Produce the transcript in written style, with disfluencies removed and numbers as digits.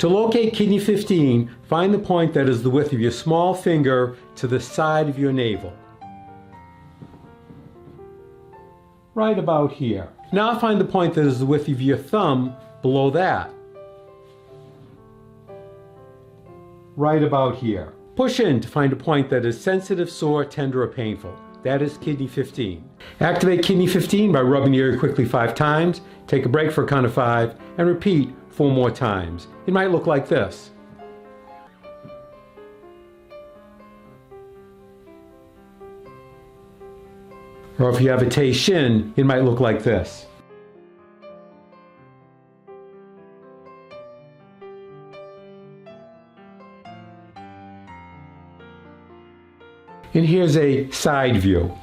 To locate kidney 15, find the point that is the width of your small finger to the side of your navel. Right about here. Now find the point that is the width of your thumb below that. Right about here. Push in to find a point that is sensitive, sore, tender, or painful. That is kidney 15. Activate kidney 15 by rubbing the area quickly 5 times, take a break for a count of 5, and repeat 4 more times. It might look like this. Or if you have a Tei Shin, it might look like this. And here's a side view.